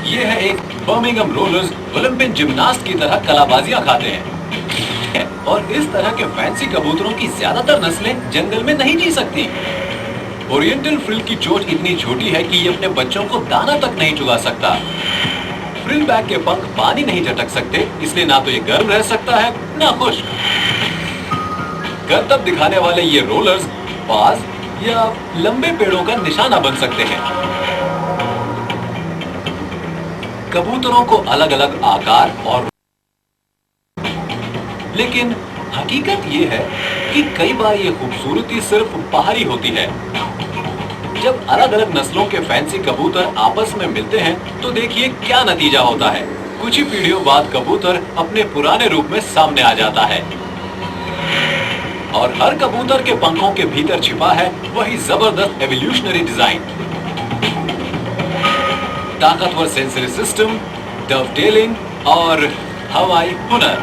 ये है एक बर्मिंघम रोलर्स ओलंपियन जिम्नास्ट की तरह कलाबाजियां खाते हैं और इस तरह के फैंसी कबूतरों की ज्यादातर नस्लें जंगल में नहीं जी सकती। ओरिएंटल फ्रिल की चोंच इतनी छोटी है कि ये अपने बच्चों को दाना तक नहीं चुगा सकता। फ्रिल बैक के पंख पानी नहीं झटक सकते, इसलिए ना तो ये गर्म रह सकता है ना खुश्क। करतब दिखाने वाले ये रोलर्स बाज या लंबे पेड़ों का निशाना बन सकते हैं। कबूतरों को अलग अलग आकार और लेकिन हकीकत ये है कि कई बार ये खूबसूरती सिर्फ बाहरी होती है। जब अलग अलग नस्लों के फैंसी कबूतर आपस में मिलते हैं तो देखिए क्या नतीजा होता है। कुछ ही पीढ़ियों बाद कबूतर अपने पुराने रूप में सामने आ जाता है और हर कबूतर के पंखों के भीतर छिपा है वही जबरदस्त एवोल्यूशनरी डिजाइन। ताकतवर सेंसरी सिस्टम, डवटेलिंग और हवाई हुनर।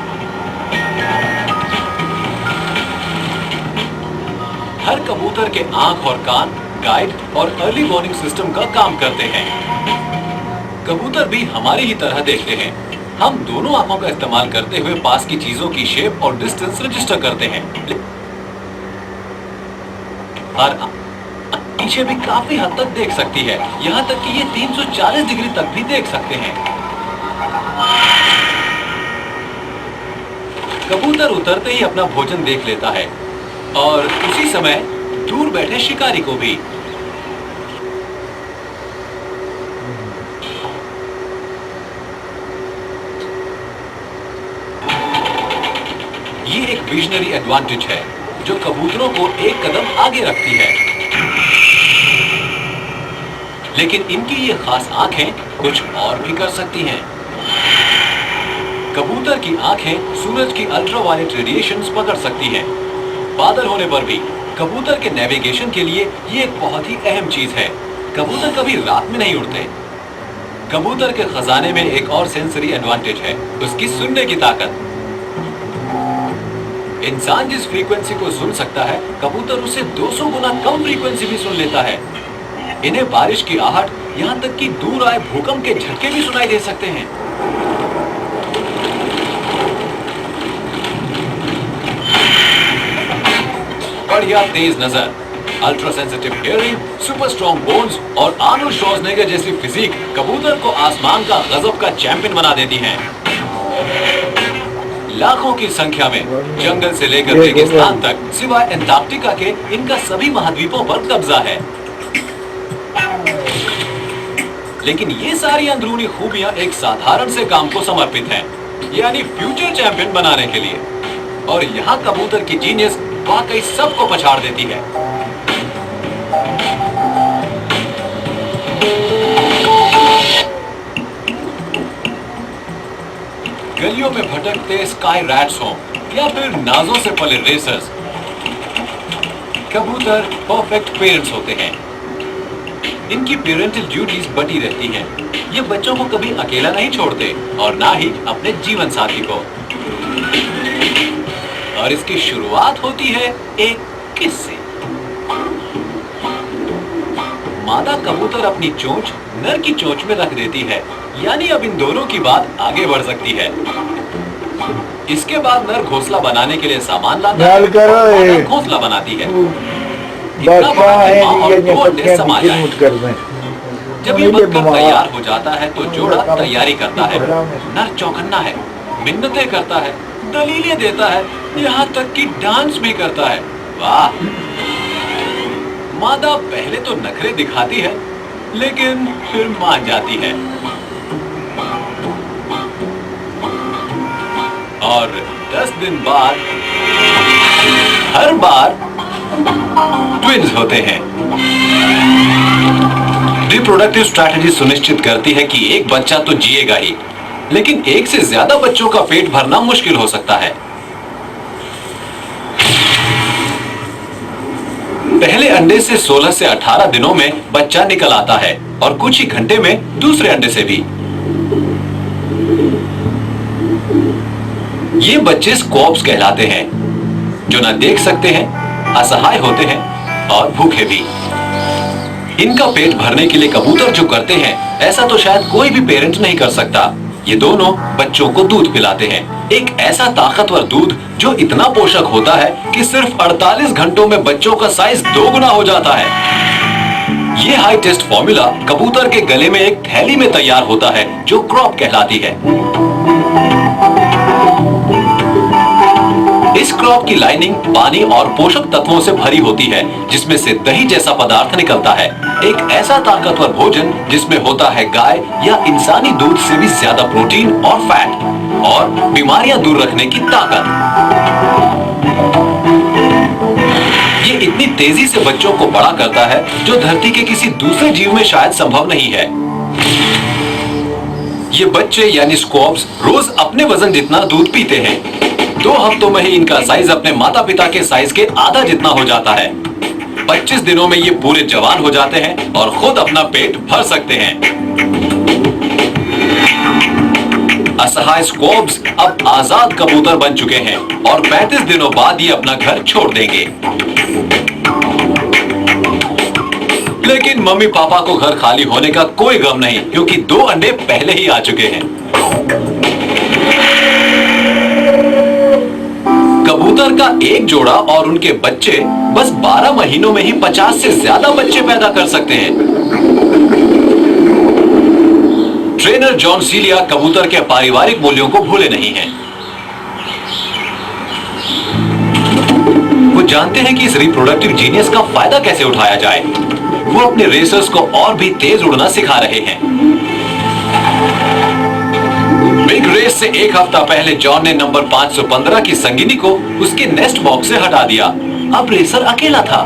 हर कबूतर के आंख और कान गाइड और अर्ली वार्निंग सिस्टम का काम करते हैं। कबूतर भी हमारी ही तरह देखते हैं। हम दोनों आंखों का इस्तेमाल करते हुए पास की चीजों की शेप और डिस्टेंस रजिस्टर करते हैं। हर पीछे भी काफी हद तक देख सकती है, यहाँ तक कि ये 340 डिग्री तक भी देख सकते हैं। कबूतर उतरते ही अपना भोजन देख लेता है और उसी समय दूर बैठे शिकारी को भी। ये एक विजनरी एडवांटेज है जो कबूतरों को एक कदम आगे रखती है। लेकिन इनकी ये खास आंखें कुछ और भी कर सकती हैं। कबूतर की आंखें सूरज की अल्ट्रावायलेट रेडिएशंस पकड़ सकती हैं। बादल होने पर भी कबूतर के नेविगेशन के लिए ये एक बहुत ही अहम चीज है। कबूतर कभी रात में नहीं उड़ते। कबूतर के खजाने में एक और सेंसरी एडवांटेज है, उसकी सुनने की ताकत। इंसान जिस फ्रीक्वेंसी को सुन सकता है, कबूतर उसे 200 गुना कम फ्रीक्वेंसी भी सुन लेता है। इन्हें बारिश की आहट, यहाँ तक कि दूर आए भूकंप के झटके भी सुनाई दे सकते हैं। बढ़िया तेज नजर, ultra sensitive hearing, super strong bones और आर्नोल्ड श्वार्ज़नेगर जैसी फिजिक कबूतर को आसमान का गजब का चैंपियन बना देती हैं। लाखों की संख्या में जंगल से लेकर रेगिस्तान तक सिवाय अंटार्कटिका के इनका सभी महाद्वीपों पर कब्जा है। लेकिन ये सारी अंदरूनी खूबियां एक साधारण से काम को समर्पित हैं, यानी फ्यूचर चैंपियन बनाने के लिए। और यहाँ कबूतर की जीनियस वाकई सबको पछाड़ देती है। गलियों में भटकते स्काई रैट्स हों या फिर नाजों से पले रेसर्स, कबूतर परफेक्ट पेरेंट्स होते हैं। इनकी पेरेंटल ड्यूटीज बटी रहती हैं। ये बच्चों को कभी अकेला नहीं छोड़ते और ना ही अपने जीवन साथी को। और इसकी शुरुआत होती है एक किस्से। मादा कबूतर अपनी चोंच नर की चोंच में रख देती है, यानी अब इन दोनों की बात आगे बढ़ सकती है। इसके बाद नर घोंसला बनाने के लिए सामान लाता है और घोंसला बनाती है। इतना बड़ा कि मां और दो अंडे समा जाएं। जब ये बनकर तैयार हो जाता है तो जोड़ा तैयारी करता है। नर चौकन्ना है, मिन्नतें करता है, दलीलें देता है, यहाँ तक कि डांस भी करता है। वाह! मादा पहले तो नखरे दिखाती है, लेकिन फिर मान जाती है। और 10 दिन बाद हर बार ट्विन्स होते हैं। रिप्रोडक्टिव स्ट्रैटेजी सुनिश्चित करती है कि एक बच्चा तो जिएगा ही, लेकिन एक से ज्यादा बच्चों का पेट भरना मुश्किल हो सकता है। पहले अंडे से 16 से 18 दिनों में बच्चा निकल आता है और कुछ ही घंटे में दूसरे अंडे से भी। ये बच्चे स्क्वॉब्स कहलाते हैं, जो न देख सकते हैं, असहाय होते हैं और भूखे भी। इनका पेट भरने के लिए कबूतर जो करते हैं, ऐसा तो शायद कोई भी पेरेंट नहीं कर सकता। ये दोनों बच्चों को दूध पिलाते हैं, एक ऐसा ताकतवर दूध जो इतना पोषक होता है कि सिर्फ 48 घंटों में बच्चों का साइज 2 गुना हो जाता है। ये हाई टेस्ट फॉर्मूला कबूतर के गले में एक थैली में तैयार होता है जो क्रॉप कहलाती है। इस क्रॉप की लाइनिंग पानी और पोषक तत्वों से भरी होती है, जिसमें से दही जैसा पदार्थ निकलता है, एक ऐसा ताकतवर भोजन जिसमें होता है गाय या इंसानी दूध से भी ज्यादा प्रोटीन और फैट और बीमारियां दूर रखने की ताकत। ये इतनी तेजी से बच्चों को बड़ा करता है जो धरती के किसी दूसरे जीव में शायद संभव नहीं है। ये बच्चे यानी स्क्वॉब्स रोज अपने वजन जितना दूध पीते हैं। 2 हफ्तों में ही इनका साइज अपने माता पिता के साइज के आधा जितना हो जाता है। 25 दिनों में ये पूरे जवान हो जाते हैं और खुद अपना पेट भर सकते हैं। असहाय स्क्वॉब्स अब आजाद कबूतर बन चुके हैं और 35 दिनों बाद ये अपना घर छोड़ देंगे। लेकिन मम्मी पापा को घर खाली होने का कोई गम नहीं, क्योंकि 2 अंडे पहले ही आ चुके हैं। कबूतर का एक जोड़ा और उनके बच्चे बस 12 महीनों में ही 50 से ज्यादा बच्चे पैदा कर सकते हैं। ट्रेनर जॉन सीलिया कबूतर के पारिवारिक मूल्यों को भूले नहीं हैं। वो जानते हैं कि इस रिप्रोडक्टिव जीनियस का फायदा कैसे उठाया जाए। वो अपने रेसर्स को और भी तेज उड़ना सिखा रहे हैं। बिग रेस से 1 हफ्ता पहले जॉन ने नंबर 515 की संगिनी को उसके नेस्ट बॉक्स से हटा दिया। अब रेसर अकेला था।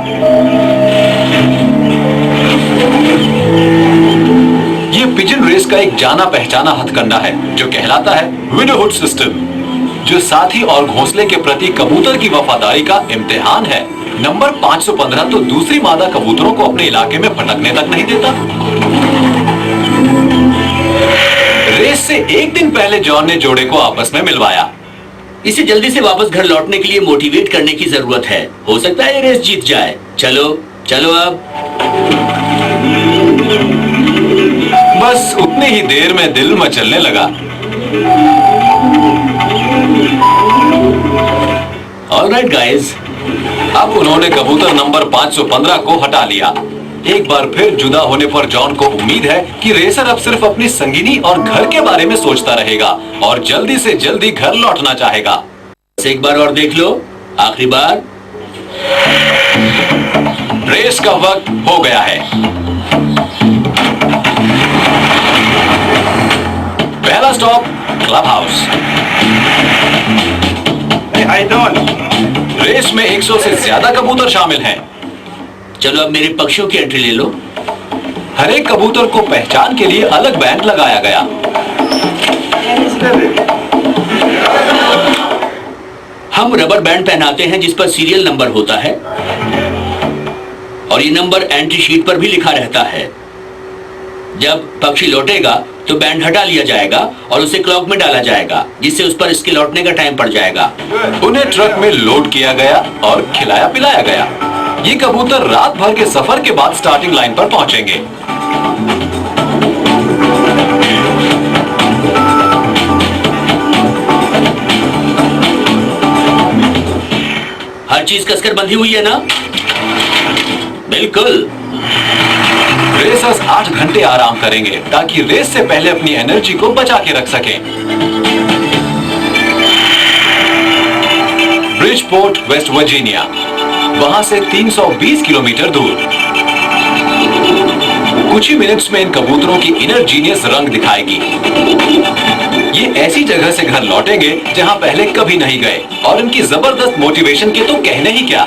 ये पिजन रेस का एक जाना पहचाना हथकंडा है जो कहलाता है विडोहुड सिस्टम, जो साथी और घोंसले के प्रति कबूतर की वफादारी का इम्तिहान है। नंबर 515 तो दूसरी मादा कबूतरों को अपने इलाके में भटकने तक नहीं देता। रेस से 1 दिन पहले जॉन ने जोड़े को आपस में मिलवाया। इसे जल्दी से वापस घर लौटने के लिए मोटिवेट करने की जरूरत है। हो सकता है ये रेस जीत जाए। चलो चलो अब। बस उतनी ही देर में दिल मचलने लगा। ऑलराइट गाइस, अब उन्होंने कबूतर नंबर 515 को हटा लिया। एक बार फिर जुदा होने पर जॉन को उम्मीद है कि रेसर अब सिर्फ अपनी संगिनी और घर के बारे में सोचता रहेगा और जल्दी से जल्दी घर लौटना चाहेगा। एक बार और देख लो, आखिरी बार। रेस का वक्त हो गया है। पहला स्टॉप क्लब हाउस। रेस में 100 से ज्यादा कबूतर शामिल हैं। चलो अब मेरे पक्षियों की एंट्री ले लो। हर एक कबूतर को पहचान के लिए अलग बैंड लगाया गया। हम रबर बैंड पहनाते हैं जिस पर सीरियल नंबर होता है और ये नंबर एंट्री शीट पर भी लिखा रहता है। जब पक्षी लौटेगा तो बैंड हटा लिया जाएगा और उसे क्लॉक में डाला जाएगा, जिससे उस पर इसके लौटने का टाइम पड़ जाएगा। उन्हें ट्रक में लोड किया गया और खिलाया पिलाया गया। ये कबूतर रात भर के सफर के बाद स्टार्टिंग लाइन पर पहुंचेंगे। हर चीज कसकर बंधी हुई है ना? बिल्कुल। रेसर्स 8 घंटे आराम करेंगे ताकि रेस से पहले अपनी एनर्जी को बचा के रख सकें। ब्रिजपोर्ट, वेस्ट वर्जीनिया, वहां से 320 किलोमीटर दूर। कुछ ही मिनट्स में इन कबूतरों की इनर जीनियस रंग दिखाएगी। ये ऐसी जगह से घर लौटेंगे जहां पहले कभी नहीं गए और इनकी जबरदस्त मोटिवेशन के तो कहने ही क्या।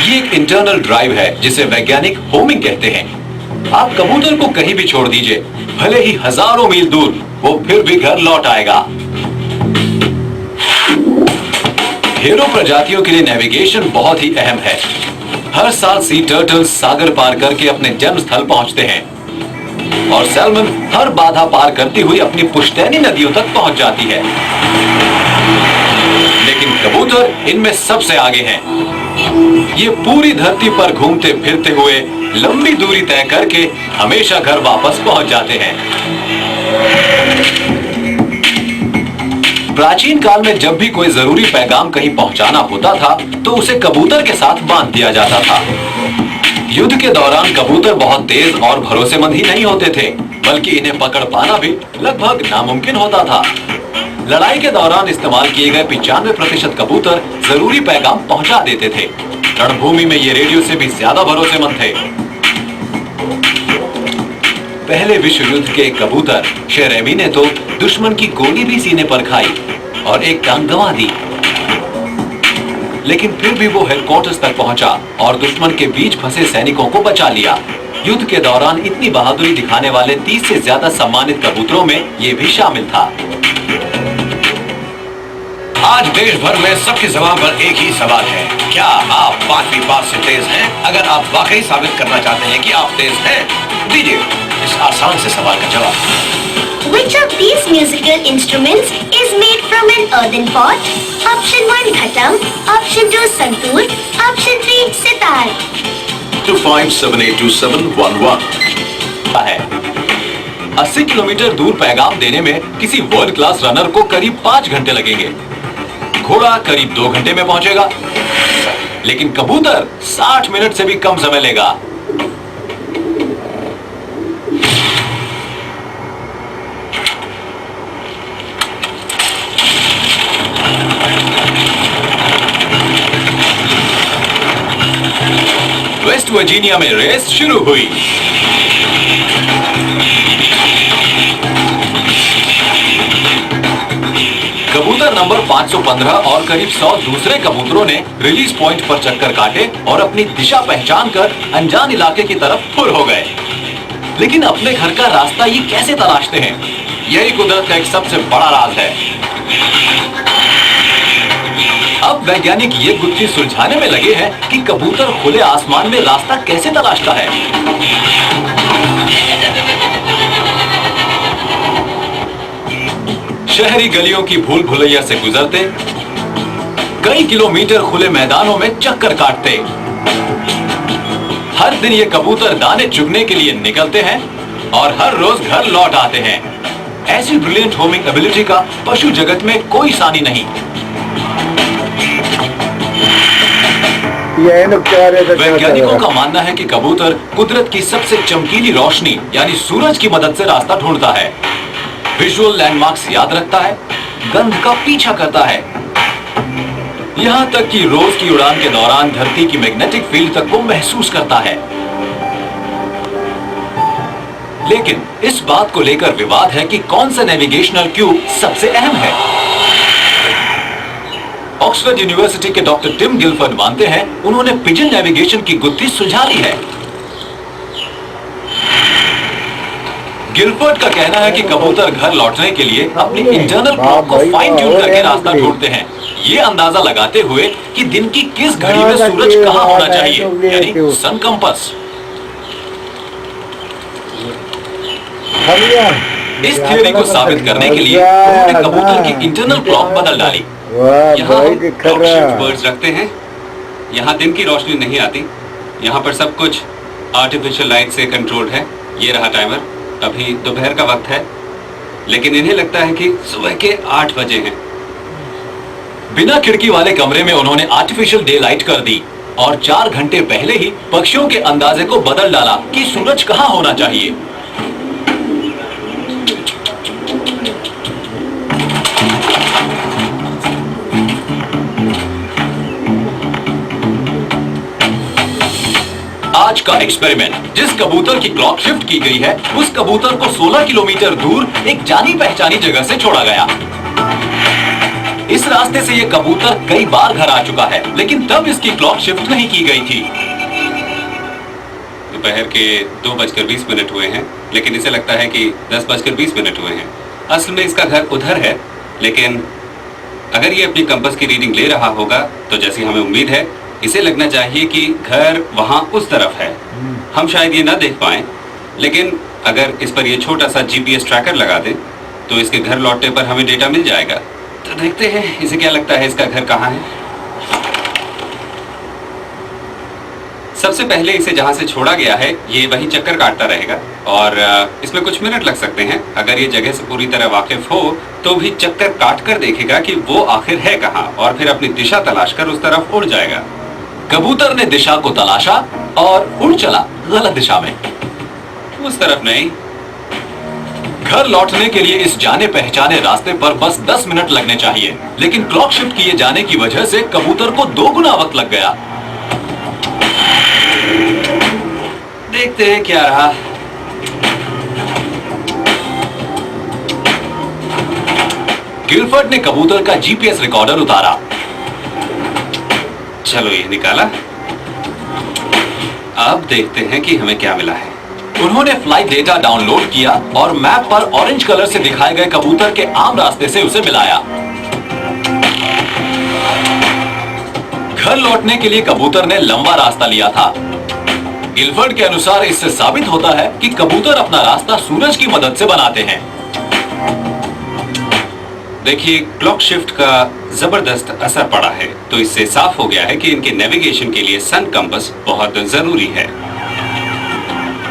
ये एक इंटरनल ड्राइव है जिसे वैज्ञानिक होमिंग कहते हैं। आप कबूतर को कहीं भी छोड़ दीजिए, भले ही हजारों मील दूर, वो फिर भी घर लौट आएगा। ढेरों प्रजातियों के लिए नेविगेशन बहुत ही अहम है। हर साल सी टर्टल्स सागर पार करके अपने जन्म स्थल पहुंचते हैं और सैल्मन हर बाधा पार करती हुई अपनी पुश्तैनी नदियों तक पहुंच जाती है। लेकिन कबूतर इनमें सबसे आगे हैं। ये पूरी धरती पर घूमते फिरते हुए लंबी दूरी तय करके हमेशा घर वापस पहुंच जाते हैं। प्राचीन काल में जब भी कोई जरूरी पैगाम कहीं पहुंचाना होता था तो उसे कबूतर के साथ बांध दिया जाता था। युद्ध के दौरान कबूतर बहुत तेज और भरोसेमंद ही नहीं होते थे, बल्कि इन्हें पकड़ पाना भी लगभग नामुमकिन होता था। लड़ाई के दौरान इस्तेमाल किए गए 95% कबूतर जरूरी पैगाम पहुंचा देते थे। रणभूमि में ये रेडियो से भी ज्यादा भरोसेमंद थे। पहले विश्व युद्ध के कबूतर शेरेमी ने तो दुश्मन की गोली भी सीने पर खाई और एक टांग गंवा दी, लेकिन फिर भी वो हेडक्वार्टर्स तक पहुंचा और दुश्मन के बीच फंसे सैनिकों को बचा लिया। युद्ध के दौरान इतनी बहादुरी दिखाने वाले 30 से ज्यादा सम्मानित कबूतरों में ये भी शामिल था। आज देश भर में सबकी ज़बान पर एक ही सवाल है, क्या आप 5वीं बात से तेज हैं? अगर आप वाकई साबित करना चाहते हैं कि आप तेज हैं, दीजिए इस आसान से सवाल का जवाब। Which of these musical instruments is made from an earthen pot? Option 1 ghatam, Option 2 santoor, Option 3 sitar. 25782711 है 80 किलोमीटर दूर पैगाम देने में किसी वर्ल्ड क्लास रनर को करीब 5 घंटे लगेंगे। घोड़ा करीब 2 घंटे में पहुंचेगा, लेकिन कबूतर 60 मिनट से भी कम समय लेगा। वेस्ट वर्जीनिया में रेस शुरू हुई। कबूतर नंबर 515 और करीब 100 दूसरे कबूतरों ने रिलीज पॉइंट पर चक्कर काटे और अपनी दिशा पहचान कर अनजान इलाके की तरफ फुर हो गए। लेकिन अपने घर का रास्ता ये कैसे तलाशते हैं? यही कुदरत का एक सबसे बड़ा राज है। अब वैज्ञानिक ये गुत्थी सुलझाने में लगे हैं कि कबूतर खुले आसमान में रास्ता कैसे तलाशता है। शहरी गलियों की भूल भुलैया से गुजरते, कई किलोमीटर खुले मैदानों में चक्कर काटते। हर दिन ये कबूतर दाने चुगने के लिए निकलते हैं और हर रोज घर लौट आते हैं। ऐसी ब्रिलियंट होमिंग एबिलिटी का पशु जगत में कोई सानी नहीं। वैज्ञानिकों का मानना है कि कबूतर कुदरत की सबसे चमकीली रोशनी यानी सूरज की मदद से रास्ता ढूंढता है, विजुअल लैंडमार्क्स याद रखता है, गंध का पीछा करता है, यहां तक कि रोज की उड़ान के दौरान धरती की मैग्नेटिक फील्ड तक को महसूस करता है। लेकिन इस बात को लेकर विवाद है कि कौन सा नेविगेशनल क्यू सबसे अहम है। ऑक्सफोर्ड यूनिवर्सिटी के डॉक्टर टिम गिलफर्ड मानते हैं उन्होंने पिजन नेविगेशन की गुत्थी सुलझा ली है। गिलफर्ड का कहना है कि कबूतर घर लौटने के लिए अपनी इंटरनल क्लॉक को फाइन ट्यून करके रास्ता ढूंढते हैं, ये अंदाजा लगाते हुए कि दिन की किस घड़ी में सूरज कहां होना चाहिए, यानी सन कंपास। इस थ्योरी को साबित करने के लिए उन्होंने कबूतर की इंटरनल क्लॉक बदल डाली। यहाँ हम क्लॉक शिफ्ट बर्ड्स रखते हैं, यहाँ दिन की रोशनी नहीं आती, यहाँ पर सब कुछ आर्टिफिशियल लाइट से कंट्रोल्ड है। ये रहा टाइमर, अभी दोपहर का वक्त है, लेकिन इन्हें लगता है कि सुबह के 8 बजे हैं। बिना खिड़की वाले कमरे में उन्होंने आर्टिफिशियल डे लाइट कर दी और 4 घंटे पहले ही पक्षियों के अंदाजे को बदल डाला कि सूरज कहां होना चाहिए। आज का एक्सपेरिमेंट, जिस कबूतर की क्लॉक शिफ्ट की गई है उस कबूतर को 16 किलोमीटर दूर एक जानी पहचानी जगह से छोड़ा गया। इस रास्ते से यह कबूतर कई बार घर आ चुका है, लेकिन तब इसकी क्लॉक शिफ्ट नहीं की गई थी। दोपहर के 2:20 हुए हैं, लेकिन इसे लगता है कि 10:20 हुए हैं। असल में इसका घर उधर है, लेकिन अगर ये अपनी कंपास की रीडिंग ले रहा होगा तो जैसी हमें उम्मीद है इसे लगना चाहिए कि घर वहां उस तरफ है। हम शायद ये ना देख पाएं, लेकिन अगर इस पर ये छोटा सा जीपीएस ट्रैकर लगा दें तो इसके घर लौटने पर हमें डेटा मिल जाएगा। तो देखते हैं इसे क्या लगता है इसका घर कहाँ है। सबसे पहले इसे जहां से छोड़ा गया है ये वही चक्कर काटता रहेगा और इसमें कुछ मिनट लग सकते हैं। अगर ये जगह से पूरी तरह वाकिफ हो तो भी चक्कर काट कर देखेगा कि वो आखिर है कहाँ और फिर अपनी दिशा तलाश कर उस तरफ उड़ जाएगा। कबूतर ने दिशा को तलाशा और उड़ चला गलत दिशा में। उस तरफ नहीं। घर लौटने के लिए इस जाने पहचाने रास्ते पर बस 10 मिनट लगने चाहिए, लेकिन क्लॉक शिफ्ट किए जाने की वजह से कबूतर को 2 गुना वक्त लग गया। देखते हैं क्या रहा। गिलफर्ड ने कबूतर का जीपीएस रिकॉर्डर उतारा। चलो ये निकाला। अब देखते हैं कि हमें क्या मिला है। उन्होंने फ्लाइट डेटा डाउनलोड किया और मैप पर ऑरेंज कलर से दिखाए गए कबूतर के आम रास्ते से उसे मिलाया। घर लौटने के लिए कबूतर ने लंबा रास्ता लिया था। गिलफर्ड के अनुसार इससे साबित होता है कि कबूतर अपना रास्ता सूरज की मदद से बनाते हैं। देखिए क्लॉक शिफ्ट का जबरदस्त असर पड़ा है, तो इससे साफ हो गया है कि इनके नेविगेशन के लिए सन कंपास बहुत जरूरी है।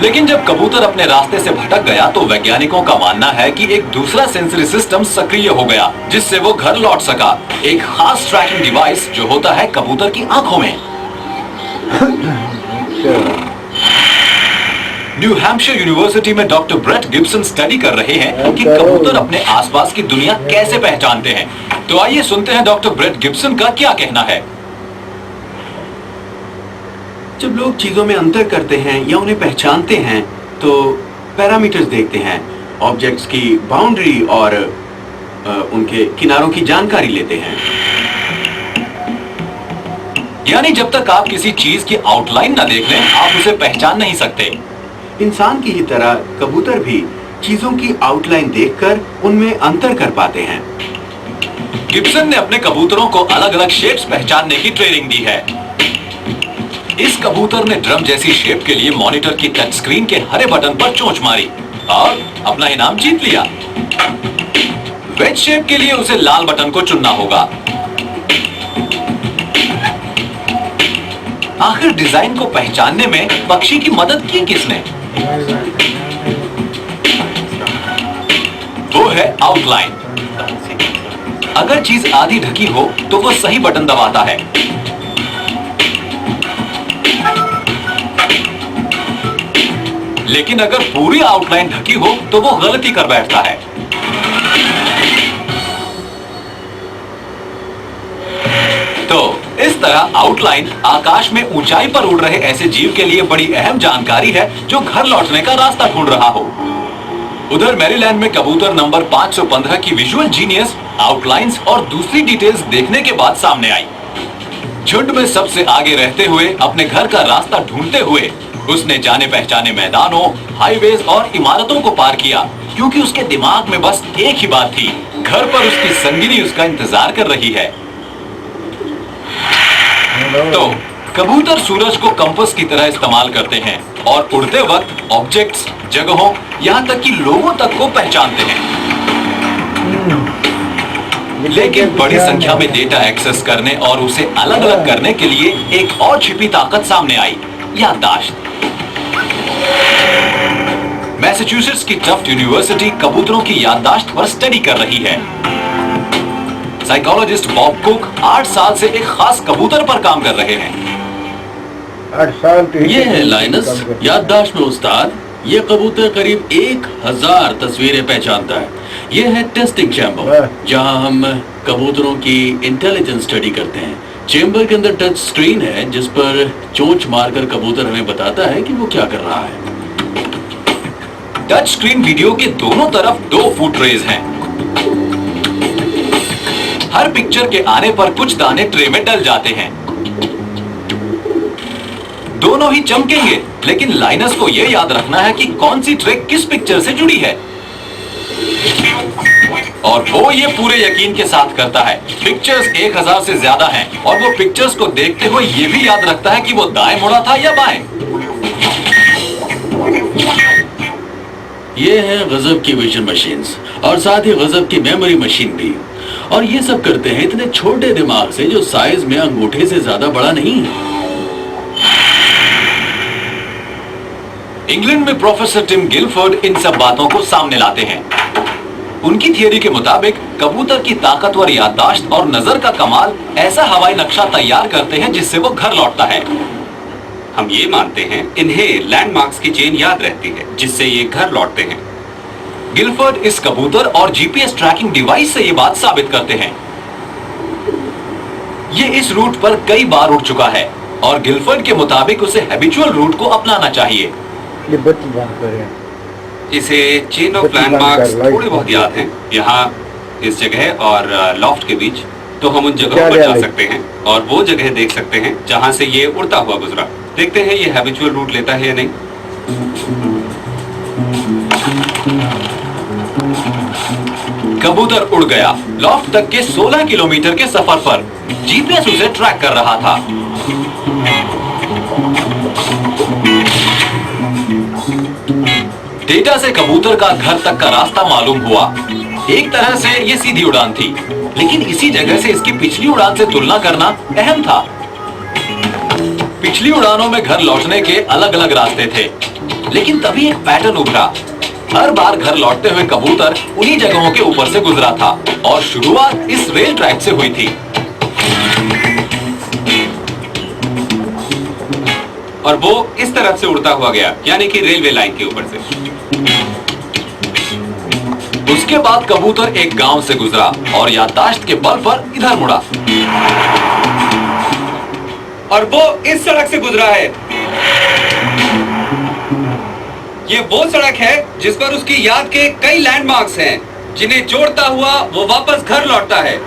लेकिन जब कबूतर अपने रास्ते से भटक गया तो वैज्ञानिकों का मानना है कि एक दूसरा सेंसरी सिस्टम सक्रिय हो गया जिससे वो घर लौट सका। एक खास ट्रैकिंग डिवाइस जो होता है कबूतर की आंखों में। न्यू हैम्पशायर यूनिवर्सिटी में डॉक्टर ब्रेट गिब्सन स्टडी कर रहे हैं कि कबूतर अपने आसपास की दुनिया कैसे पहचानते हैं। तो आइए सुनते हैं डॉक्टर ब्रेट गिब्सन का क्या कहना है। जब लोग चीजों में अंतर करते हैं या उन्हें पहचानते हैं तो पैरामीटर्स देखते हैं, ऑब्जेक्ट्स की बाउंड्री और उनके किनारों की जानकारी लेते हैं। यानी जब तक आप किसी चीज की आउटलाइन न देख लें आप उसे पहचान नहीं सकते। इंसान की ही तरह कबूतर भी चीजों की आउटलाइन देखकर उनमें अंतर कर पाते हैं। गिब्सन ने अपने कबूतरों को अलग अलग शेप्स पहचानने की ट्रेनिंग दी है। इस कबूतर ने ड्रम जैसी शेप के लिए मॉनिटर की टच स्क्रीन के हरे बटन पर चोंच मारी और अपना इनाम जीत लिया। वेज शेप के लिए उसे लाल बटन को चुनना होगा। आखिर डिजाइन को पहचानने में पक्षी की मदद की किसने? वो है आउटलाइन। अगर चीज आधी ढकी हो तो वो सही बटन दबाता है। लेकिन अगर पूरी आउटलाइन ढकी हो तो वो गलती कर बैठता है। तो इस तरह आउटलाइन आकाश में ऊंचाई पर उड़ रहे ऐसे जीव के लिए बड़ी अहम जानकारी है जो घर लौटने का रास्ता ढूंढ रहा हो। उधर मैरीलैंड में कबूतर नंबर 515 की विजुअल जीनियस आउटलाइंस और दूसरी डिटेल्स देखने के बाद सामने आई। झुंड में सबसे आगे रहते हुए अपने घर का रास्ता ढूंढते हुए उसने जाने पहचाने मैदानों, हाईवेज और इमारतों को पार किया क्योंकि उसके दिमाग में बस एक ही बात थी, घर पर उसकी संगिनी उसका इंतजार कर रही है। तो कबूतर सूरज को कंपास की तरह इस्तेमाल करते हैं और उड़ते वक्त ऑब्जेक्ट्स, जगहों, यहाँ तक कि लोगों तक को पहचानते हैं। लेकिन बड़ी संख्या में डेटा एक्सेस करने और उसे अलग अलग करने के लिए एक और छिपी ताकत सामने आई, याददाश्त। मैसाचुसेट्स की टफ्ट यूनिवर्सिटी कबूतरों की याददाश्त पर स्टडी कर रही है। साइकोलॉजिस्ट बॉब कुक 8 साल से एक खास कबूतर पर काम कर रहे हैं। 8 साल ये है लाइनस, याददाश्त में उस्ताद। ये कबूतर करीब 1000 तस्वीरें पहचानता है। ये है टेस्टिंग चैम्बर जहां हम कबूतरों की इंटेलिजेंस स्टडी करते हैं। चेम्बर के अंदर टच स्क्रीन है जिस पर चोंच मारकर कबूतर हमें बताता है कि वो क्या कर रहा है। टच स्क्रीन वीडियो के दोनों तरफ 2 फुट रेज हैं। हर पिक्चर के आने पर कुछ दाने ट्रे में डल जाते हैं। दोनों ही चमकेंगे, लेकिन लाइनस को यह याद रखना है कि कौन सी ट्रे किस पिक्चर से जुड़ी है। और वो ये पूरे यकीन के साथ करता है। पिक्चर्स 1000 से ज्यादा हैं और वो पिक्चर्स को देखते हुए ये भी याद रखता है कि वो दाएं मुड़ा था या बाएं। ये है गजब की विजन मशीन्स और साथ ही गजब की मेमोरी मशीन भी। और ये सब करते हैं इतने छोटे दिमाग से जो साइज में अंगूठे से ज्यादा बड़ा नहीं है। इंग्लैंड में प्रोफेसर टिम गिलफोर्ड इन सब बातों को सामने लाते हैं। उनकी थियरी के मुताबिक कबूतर की ताकतवर याददाश्त और नजर का कमाल ऐसा हवाई नक्शा तैयार करते हैं जिससे वो घर लौटता है। हम ये मानते हैं इन्हें लैंडमार्क्स की चेन याद रहती है जिससे ये घर लौटते हैं। गिलफोर्ड इस कबूतर और जीपीएस ट्रैकिंग डिवाइस से ये बात साबित करते हैं। ये इस रूट पर कई बार उड़ चुका है और गिलफोर्ड के मुताबिक उसे हैबिचुअल रूट को अपनाना चाहिए। ये बत्ती बंद करें। इसे चेन ऑफ लैंडमार्क्स थोड़े बहुत याद हैं। यहाँ इस जगह और लॉफ्ट के बीच, तो हम उन जगहों पर जा सकते हैं और वो जगह देख सकते हैं जहां से ये उड़ता हुआ गुजरा। देखते हैं ये हैबिचुअल रूट लेता है या नहीं। कबूतर उड़ गया। लॉफ्ट तक के 16 किलोमीटर के सफर पर जीपीएस उसे ट्रैक कर रहा था। डेटा से कबूतर का घर तक का रास्ता मालूम हुआ। एक तरह से ये सीधी उड़ान थी, लेकिन इसी जगह से इसकी पिछली उड़ान से तुलना करना अहम था। पिछली उड़ानों में घर लौटने के अलग अलग रास्ते थे, लेकिन तभी एक पैटर्न उभरा। हर बार घर लौटते हुए कबूतर उन्हीं जगहों के ऊपर से गुजरा था और शुरुआत इस रेल ट्रैक से हुई थी। और वो इस तरफ से उड़ता हुआ गया, यानी कि रेलवे लाइन के ऊपर से। उसके बाद कबूतर एक गांव से गुजरा और याददाश्त के बल पर इधर मुड़ा। और वो इस सड़क से गुजरा है। ये वो सड़क है जिस पर उसकी याद के कई लैंडमार्क्स हैं, जिन्हें जोड़ता हुआ वो वापस घर लौटता है।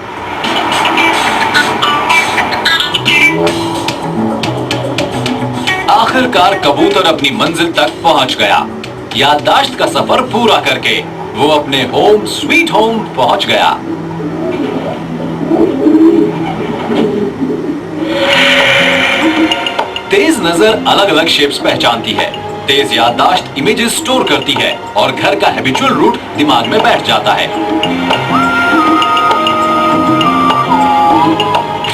आखिरकार कबूतर अपनी मंजिल तक पहुंच गया। याददाश्त का सफर पूरा करके वो अपने होम स्वीट होम पहुंच गया। तेज नजर अलग अलग शेप्स पहचानती है, तेज याददाश्त इमेजेस स्टोर करती है और घर का हैबिचुअल रूट दिमाग में बैठ जाता है।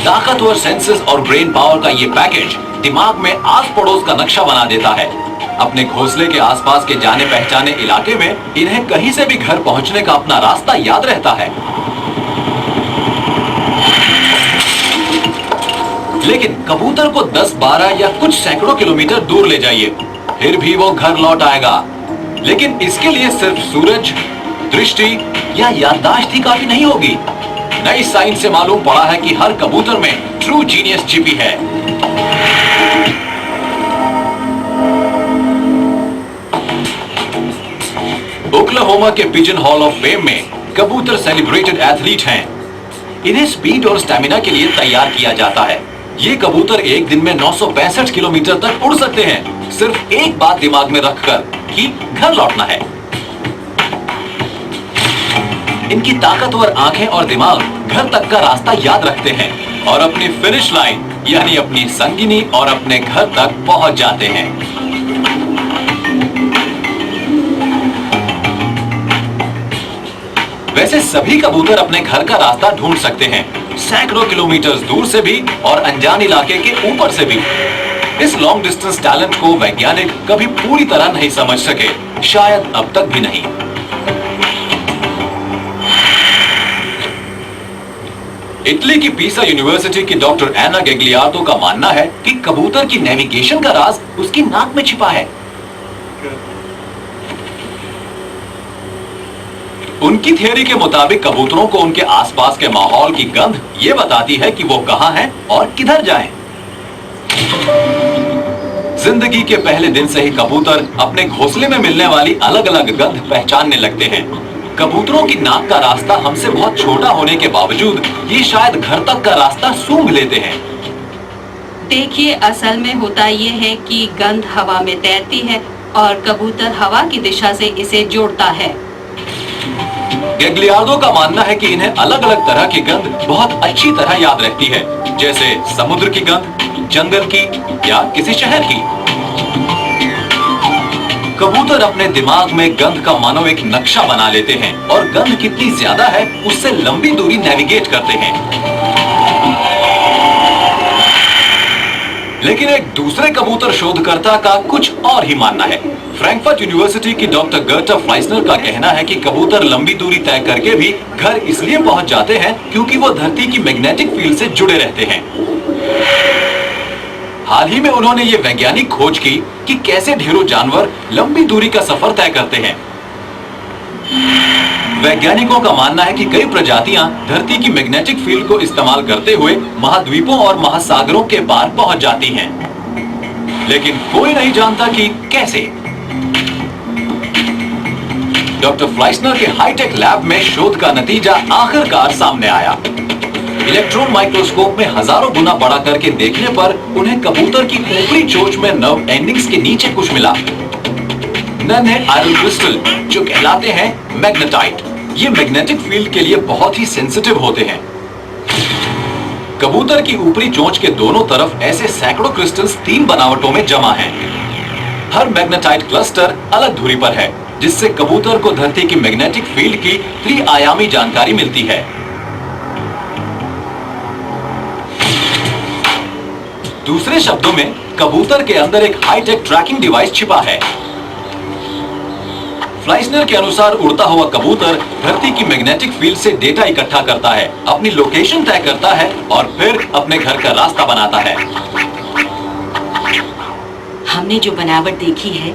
ताकतवर सेंसेस और ब्रेन पावर का ये पैकेज दिमाग में आस पड़ोस का नक्शा बना देता है। अपने घोंसले के आसपास के जाने पहचाने इलाके में इन्हें कहीं से भी घर पहुंचने का अपना रास्ता याद रहता है। लेकिन कबूतर को 10, 12 या कुछ सैकड़ों किलोमीटर दूर ले जाइए, फिर भी वो घर लौट आएगा। लेकिन इसके लिए सिर्फ सूरज, दृष्टि या याददाश्त ही काफी नहीं होगी। नई साइंस से मालूम पड़ा है कि हर कबूतर में ट्रू जीनियस छिपी है। ओक्लाहोमा के पिजन हॉल ऑफ फेम में कबूतर सेलिब्रेटेड एथलीट हैं। इन्हें स्पीड और स्टैमिना के लिए तैयार किया जाता है। ये कबूतर एक दिन में 965 किलोमीटर तक उड़ सकते हैं, सिर्फ एक बात दिमाग में रखकर कि घर लौटना है। इनकी ताकतवर आंखें और दिमाग घर तक का रास्ता याद रखते हैं और अपनी फिनिश लाइन यानी अपनी संगिनी और अपने घर तक पहुंच जाते हैं। वैसे सभी कबूतर अपने घर का रास्ता ढूंढ सकते हैं, सैकड़ों किलोमीटर दूर से भी और अनजान इलाके के ऊपर से भी। इस लॉन्ग डिस्टेंस टैलेंट को वैज्ञानिक कभी पूरी तरह नहीं समझ सके, शायद अब तक भी नहीं। इटली की पीसा यूनिवर्सिटी की डॉक्टर एना गेग्लियार्डो का मानना है कि कबूतर की नेविगेशन का राज उसकी नाक में छिपा है। उनकी थियरी के मुताबिक कबूतरों को उनके आसपास के माहौल की गंध ये बताती है कि वो कहां हैं और किधर जाएं। जिंदगी के पहले दिन से ही कबूतर अपने घोंसले में मिलने वाली अलग अलग गंध पहचानने लगते हैं। कबूतरों की नाक का रास्ता हमसे बहुत छोटा होने के बावजूद ये शायद घर तक का रास्ता सूंघ लेते हैं। देखिए, असल में होता ये है कि गंध हवा में तैरती है और कबूतर हवा की दिशा से इसे जोड़ता है। गेग्लियार्डो का मानना है कि इन्हें अलग अलग तरह की गंध बहुत अच्छी तरह याद रहती है, जैसे समुद्र की गंध, जंगल की या किसी शहर की। कबूतर अपने दिमाग में गंध का मानो एक नक्शा बना लेते हैं और गंध कितनी ज्यादा है उससे लंबी दूरी नेविगेट करते हैं। लेकिन एक दूसरे कबूतर शोधकर्ता का कुछ और ही मानना है। फ्रैंकफर्ट यूनिवर्सिटी की डॉक्टर गर्टा फ्लाइसनर का कहना है कि कबूतर लंबी दूरी तय करके भी घर इसलिए पहुंच जाते हैं क्योंकि वो धरती की मैग्नेटिक फील्ड से जुड़े रहते हैं। हाल ही में उन्होंने ये वैज्ञानिक खोज की कि कैसे ढेरों जानवर लंबी दूरी का सफर तय करते हैं। वैज्ञानिकों का मानना है कि कई प्रजातियां धरती की मैग्नेटिक फील्ड को इस्तेमाल करते हुए महाद्वीपों और महासागरों के पार पहुंच जाती हैं, लेकिन कोई नहीं जानता कि कैसे। डॉक्टर फ्लाइसनर के हाईटेक लैब में शोध का नतीजा आखिरकार सामने आया। इलेक्ट्रॉन माइक्रोस्कोप में हजारों गुना बड़ा करके देखने पर उन्हें कबूतर की ऊपरी चोंच में नर्व एंडिंग्स के नीचे कुछ मिला। नन्हे आयरन क्रिस्टल जो कहलाते हैं मैग्नेटाइट। ये मैग्नेटिक फील्ड के लिए बहुत ही सेंसिटिव होते हैं। कबूतर की ऊपरी चोंच के दोनों तरफ ऐसे सैकड़ों क्रिस्टल्स 3 बनावटों में जमा हैं। हर मैग्नेटाइट क्लस्टर अलग धुरी पर है, जिससे कबूतर को धरती की मैग्नेटिक फील्ड की त्रिआयामी जानकारी मिलती है। दूसरे शब्दों में कबूतर के अंदर एक हाईटेक ट्रैकिंग डिवाइस छिपा है। फ्लाइसनर के अनुसार उड़ता हुआ कबूतर धरती की मैग्नेटिक फील्ड से डेटा इकट्ठा करता है, अपनी लोकेशन तय करता है और फिर अपने घर का रास्ता बनाता है। हमने जो बनावट देखी है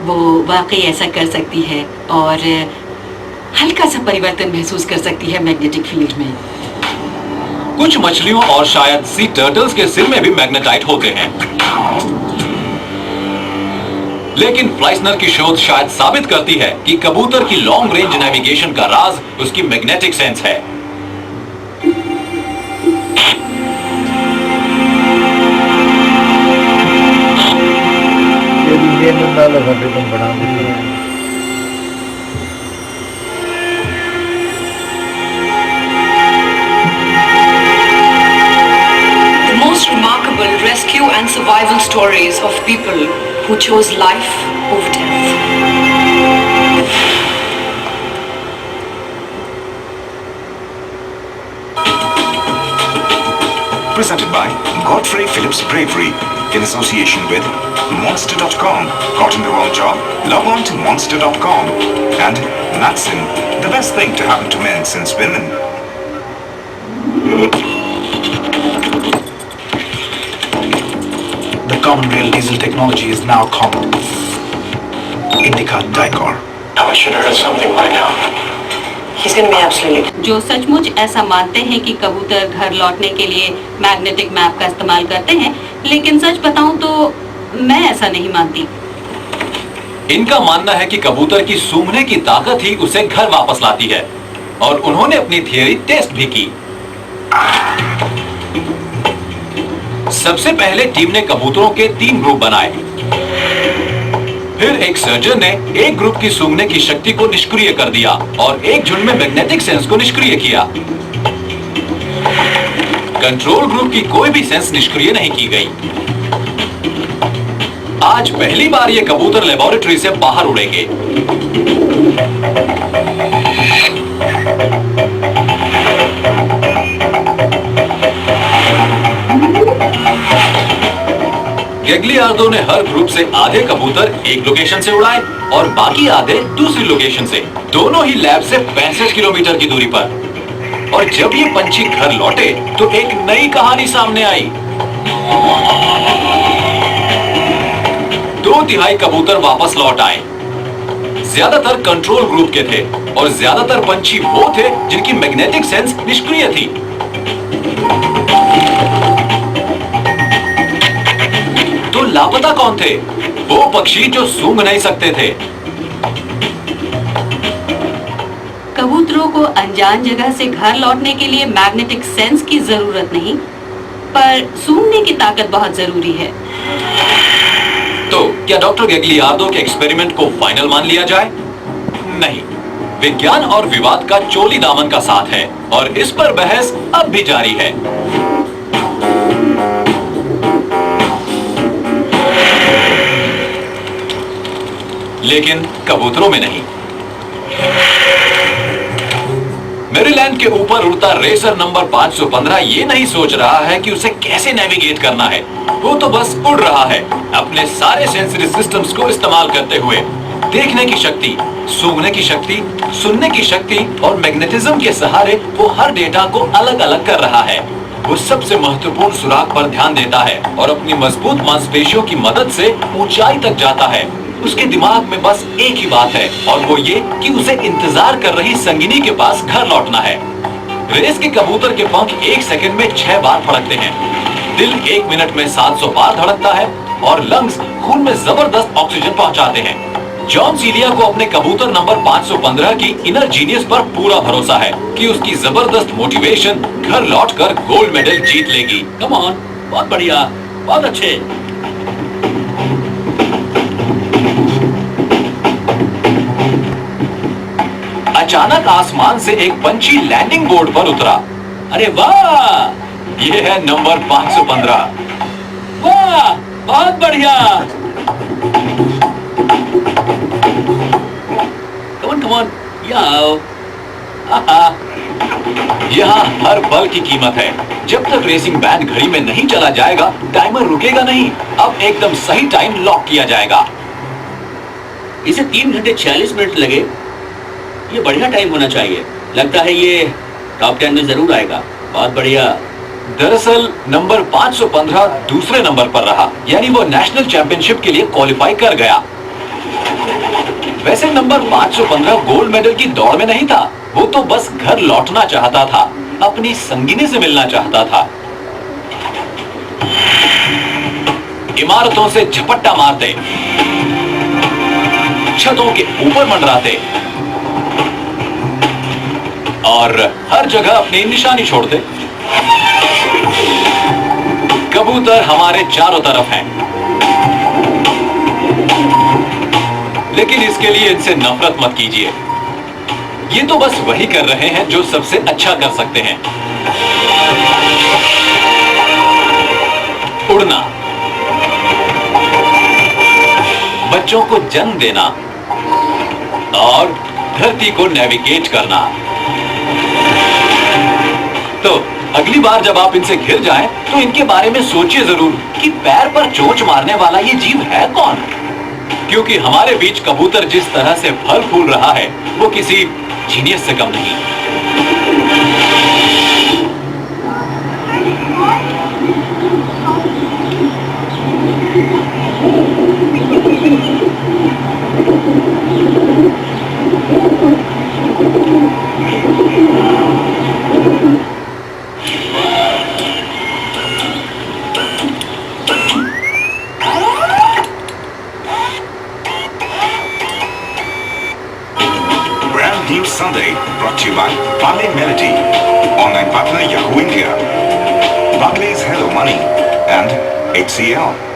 वो वाकई ऐसा कर सकती है और हल्का सा परिवर्तन महसूस कर सकती है मैग्नेटिक फील्ड में। कुछ मछलियों और शायद सी टर्टल्स के सिर में भी मैग्नेटाइट होते हैं, लेकिन फ्लाइसनर की शोध शायद साबित करती है कि कबूतर की लॉन्ग रेंज नेविगेशन का राज उसकी मैग्नेटिक सेंस है। ये बना देते हैं। Most remarkable rescue and survival stories of people who chose life over death. Presented by Godfrey Phillips Bravery in association with Monster.com. Gotten the wrong job? Log on to Monster.com. And Matson, the best thing to happen to men since women. The common rail diesel technology is now common. Indica Dicor. Now I should have heard something by now. He's going to be absolutely. जो सचमुच ऐसा मानते हैं कि कबूतर घर लौटने के लिए मैग्नेटिक मैप का इस्तेमाल करते हैं, लेकिन सच बताऊं तो मैं ऐसा नहीं मानती। इनका मानना है कि कबूतर की सूंघने की ताकत ही उसे घर वापस लाती है, और उन्होंने अपनी थियरी टेस्ट भी की। सबसे पहले टीम ने कबूतरों के 3 ग्रुप बनाए। फिर एक सर्जन ने एक ग्रुप की सूंघने की शक्ति को निष्क्रिय कर दिया और एक झुंड में मैग्नेटिक सेंस को निष्क्रिय किया। कंट्रोल ग्रुप की कोई भी सेंस निष्क्रिय नहीं की गई। आज पहली बार ये कबूतर लेबोरेटरी से बाहर उड़ेंगे। गेग्लियार्दो ने हर ग्रुप से आधे कबूतर एक लोकेशन से उड़ाए और बाकी आधे दूसरी लोकेशन से, दोनों ही लैब से 65 किलोमीटर की दूरी पर। और जब ये पंछी घर लौटे तो एक नई कहानी सामने आई। 2/3 कबूतर वापस लौट आए। ज्यादातर कंट्रोल ग्रुप के थे और ज्यादातर पंछी वो थे जिनकी मैग्नेटिक सेंस निष्क्रिय थी। तो लापता कौन थे? वो पक्षी जो सूंघ नहीं सकते थे। कबूतरों को अनजान जगह से घर लौटने के लिए मैग्नेटिक सेंस की जरूरत नहीं, पर सूंघने की ताकत बहुत जरूरी है। तो क्या डॉक्टर गेग्लियार्दो के एक्सपेरिमेंट को फाइनल मान लिया जाए? नहीं, विज्ञान और विवाद का चोली दामन का साथ है और इस पर बहस अब भी जारी है। लेकिन कबूतरों में नहीं। मेरीलैंड के ऊपर उड़ता रेसर नंबर 515 ये नहीं सोच रहा है कि उसे कैसे नेविगेट करना है। वो तो बस उड़ रहा है, अपने सारे सेंसरी सिस्टम्स को इस्तेमाल करते हुए। देखने की शक्ति, सूंघने की शक्ति, सुनने की शक्ति और मैग्नेटिज्म के सहारे वो हर डेटा को अलग अलग कर रहा है। वो सबसे महत्वपूर्ण सुराग पर ध्यान देता है और अपनी मजबूत मांसपेशियों की मदद से ऊंचाई तक जाता है। उसके दिमाग में बस एक ही बात है और वो ये कि उसे इंतजार कर रही संगिनी के पास घर लौटना है। रेस के कबूतर के पंख 1 सेकंड में 6 बार फड़कते हैं। दिल 1 मिनट में 700 बार धड़कता है और लंग्स खून में जबरदस्त ऑक्सीजन पहुंचाते हैं। जॉन सीलिया को अपने कबूतर नंबर 515 की इनर जीनियस पर पूरा भरोसा है कि उसकी जबरदस्त मोटिवेशन घर लौटकर गोल्ड मेडल जीत लेगी। कम ऑन, बहुत बढ़िया, बहुत अच्छे। अचानक आसमान से एक पंछी लैंडिंग बोर्ड पर उतरा। अरे वाह, ये है नंबर 515। वाह, बहुत बढ़िया। कम ऑन, आओ। यहाँ हर पल की कीमत है। जब तक रेसिंग बैंड घड़ी में नहीं चला जाएगा, टाइमर रुकेगा नहीं। अब एकदम सही टाइम लॉक किया जाएगा। इसे 3 घंटे 46 मिनट लगे। ये बढ़िया टाइम होना चाहिए। लगता है ये टॉप 10 में जरूर आएगा। बहुत बढ़िया। दरअसल नंबर 515 दूसरे नंबर पर रहा, यानी वो नेशनल चैंपियनशिप के लिए क्वालिफाई कर गया। वैसे नंबर 515 गोल्ड मेडल की दौड़ में नहीं था, वो तो बस घर लौटना चाहता था, अपनी संगिनी से मिलना चाहता था। इमारतों से झपट्टा मारते, छतों के ऊपर मंडराते और हर जगह अपनी निशानी छोड़ते। कबूतर हमारे चारों तरफ हैं, लेकिन इसके लिए इनसे नफरत मत कीजिए। ये तो बस वही कर रहे हैं जो सबसे अच्छा कर सकते हैं, उड़ना, बच्चों को जन्म देना और धरती को नेविगेट करना। तो अगली बार जब आप इनसे घिर जाएं, तो इनके बारे में सोचिए जरूर कि पैर पर चोंच मारने वाला ये जीव है कौन। क्योंकि हमारे बीच कबूतर जिस तरह से फल फूल रहा है, वो किसी जीनियस से कम नहीं। New Sunday brought to you by Barley Melody, online partner Yahoo India, Barclays Hello Money, and HCL.